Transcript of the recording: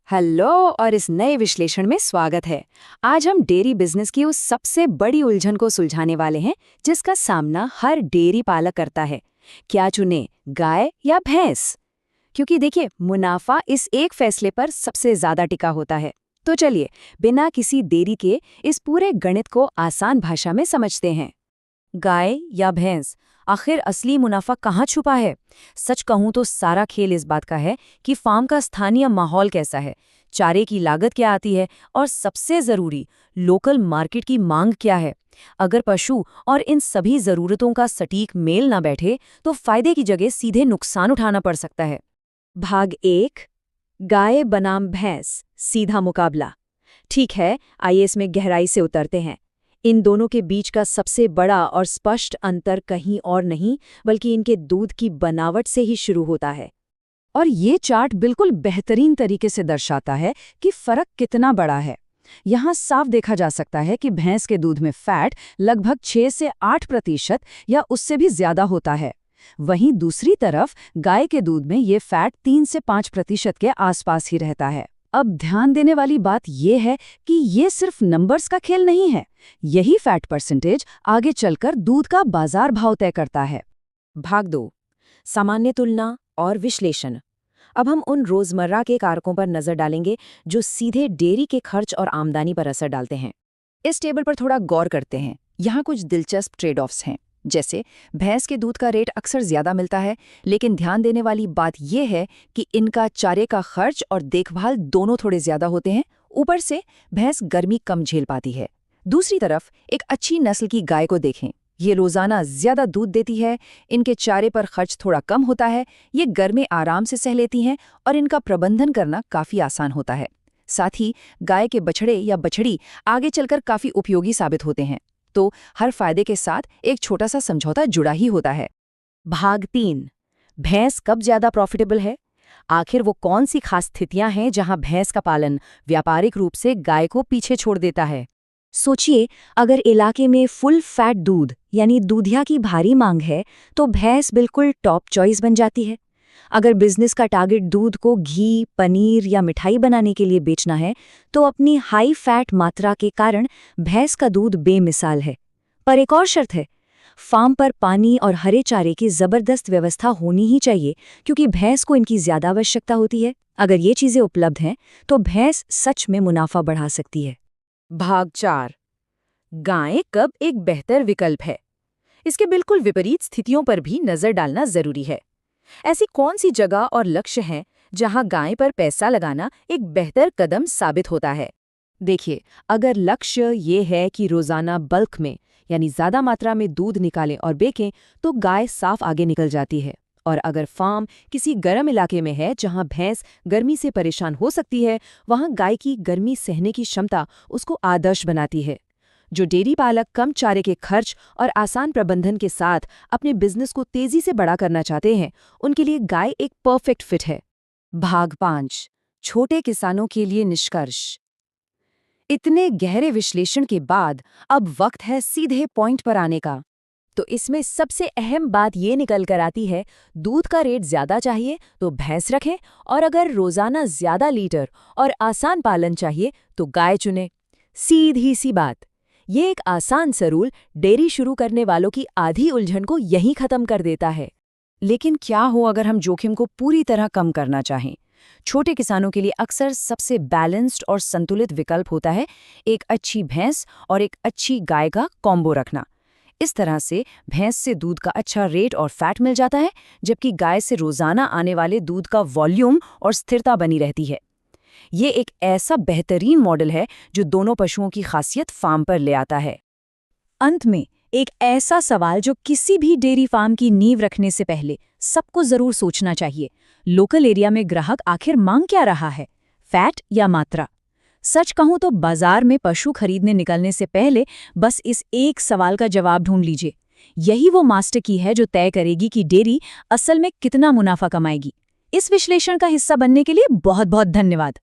Hello और इस नए विश्लेषण में स्वागत है। आज हम डेयरी बिजनेस की उस सबसे बड़ी उलझन को सुलझाने वाले हैं जिसका सामना हर डेयरी पालक करता है। क्या चुने, गाय या भैंस? क्योंकि देखिए, मुनाफा इस एक फैसले पर सबसे ज्यादा टिका होता है। तो चलिए, बिना किसी देरी के इस पूरे गणित को आसान भाषा में समझते हैं। गाय या भैंस, आखिर असली मुनाफा कहाँ छुपा है? सच कहूं तो सारा खेल इस बात का है कि फार्म का स्थानीय माहौल कैसा है, चारे की लागत क्या आती है और सबसे जरूरी, लोकल मार्केट की मांग क्या है। अगर पशु और इन सभी जरूरतों का सटीक मेल ना बैठे तो फायदे की जगह सीधे नुकसान उठाना पड़ सकता है। भाग 1, गाय बनाम भैंस, सीधा मुकाबला। ठीक है, आइए इसमें गहराई से उतरते हैं। इन दोनों के बीच का सबसे बड़ा और स्पष्ट अंतर कहीं और नहीं बल्कि इनके दूध की बनावट से ही शुरू होता है। और ये चार्ट बिल्कुल बेहतरीन तरीके से दर्शाता है कि फर्क कितना बड़ा है। यहाँ साफ देखा जा सकता है कि भैंस के दूध में फैट लगभग 6 से 8% या उससे भी ज्यादा होता है। वहीं दूसरी तरफ गाय के दूध में ये फैट 3 से 5% के आसपास ही रहता है। अब ध्यान देने वाली बात यह है कि ये सिर्फ नंबर्स का खेल नहीं है। यही फैट परसेंटेज आगे चलकर दूध का बाजार भाव तय करता है। भाग 2, सामान्य तुलना और विश्लेषण। अब हम उन रोजमर्रा के कारकों पर नजर डालेंगे जो सीधे डेयरी के खर्च और आमदनी पर असर डालते हैं। इस टेबल पर थोड़ा गौर करते हैं। यहाँ कुछ दिलचस्प ट्रेड ऑफ्स हैं। जैसे भैंस के दूध का रेट अक्सर ज्यादा मिलता है, लेकिन ध्यान देने वाली बात यह है कि इनका चारे का खर्च और देखभाल दोनों थोड़े ज्यादा होते हैं। ऊपर से भैंस गर्मी कम झेल पाती है। दूसरी तरफ एक अच्छी नस्ल की गाय को देखें। ये रोजाना ज्यादा दूध देती है, इनके चारे पर खर्च थोड़ा कम होता है, ये गर्मी आराम से सह लेती हैं और इनका प्रबंधन करना काफी आसान होता है। साथ ही गाय के बछड़े या बछड़ी आगे चलकर काफी उपयोगी साबित होते हैं। तो हर फायदे के साथ एक छोटा सा समझौता जुड़ा ही होता है। भाग 3, भैंस कब ज्यादा प्रॉफिटेबल है? आखिर वो कौन सी खास स्थितियां हैं जहां भैंस का पालन व्यापारिक रूप से गाय को पीछे छोड़ देता है? सोचिए, अगर इलाके में फुल फैट दूध यानी दूधिया की भारी मांग है तो भैंस बिल्कुल टॉप चॉइस बन जाती है। अगर बिजनेस का टारगेट दूध को घी, पनीर या मिठाई बनाने के लिए बेचना है तो अपनी हाई फैट मात्रा के कारण भैंस का दूध बेमिसाल है। पर एक और शर्त है, फार्म पर पानी और हरे चारे की जबरदस्त व्यवस्था होनी ही चाहिए, क्योंकि भैंस को इनकी ज्यादा आवश्यकता होती है। अगर ये चीजें उपलब्ध हैं तो भैंस सच में मुनाफा बढ़ा सकती है। भाग 4, गाय कब एक बेहतर विकल्प है? इसके बिल्कुल विपरीत स्थितियों पर भी नजर डालना जरूरी है। ऐसी कौन सी जगह और लक्ष्य हैं जहां गाय पर पैसा लगाना एक बेहतर कदम साबित होता है? देखिए, अगर लक्ष्य ये है कि रोजाना बल्क में यानी ज्यादा मात्रा में दूध निकालें और बेचें तो गाय साफ आगे निकल जाती है। और अगर फार्म किसी गर्म इलाके में है जहां भैंस गर्मी से परेशान हो सकती है, वहां गाय की गर्मी सहने की क्षमता उसको आदर्श बनाती है। जो डेयरी पालक कम चारे के खर्च और आसान प्रबंधन के साथ अपने बिजनेस को तेजी से बड़ा करना चाहते हैं, उनके लिए गाय एक परफेक्ट फिट है। भाग 5, छोटे किसानों के लिए निष्कर्ष। इतने गहरे विश्लेषण के बाद अब वक्त है सीधे पॉइंट पर आने का। तो इसमें सबसे अहम बात ये निकल कर आती है, दूध का रेट ज्यादा चाहिए तो भैंस रखें, और अगर रोजाना ज्यादा लीटर और आसान पालन चाहिए तो गाय चुनें। सीधी सी बात। ये एक आसान सा रूल डेयरी शुरू करने वालों की आधी उलझन को यहीं खत्म कर देता है। लेकिन क्या हो अगर हम जोखिम को पूरी तरह कम करना चाहें? छोटे किसानों के लिए अक्सर सबसे बैलेंस्ड और संतुलित विकल्प होता है एक अच्छी भैंस और एक अच्छी गाय का कॉम्बो रखना। इस तरह से भैंस से दूध का अच्छा रेट और फैट मिल जाता है, जबकि गाय से रोजाना आने वाले दूध का वॉल्यूम और स्थिरता बनी रहती है। ये एक ऐसा बेहतरीन मॉडल है जो दोनों पशुओं की खासियत फार्म पर ले आता है। अंत में एक ऐसा सवाल जो किसी भी डेयरी फार्म की नींव रखने से पहले सबको जरूर सोचना चाहिए। लोकल एरिया में ग्राहक आखिर मांग क्या रहा है, फैट या मात्रा? सच कहूं तो बाजार में पशु खरीदने निकलने से पहले बस इस एक सवाल का जवाब ढूंढ लीजिए। यही वो मास्टर की है जो तय करेगी कि डेयरी असल में कितना मुनाफा कमाएगी। इस विश्लेषण का हिस्सा बनने के लिए बहुत बहुत धन्यवाद।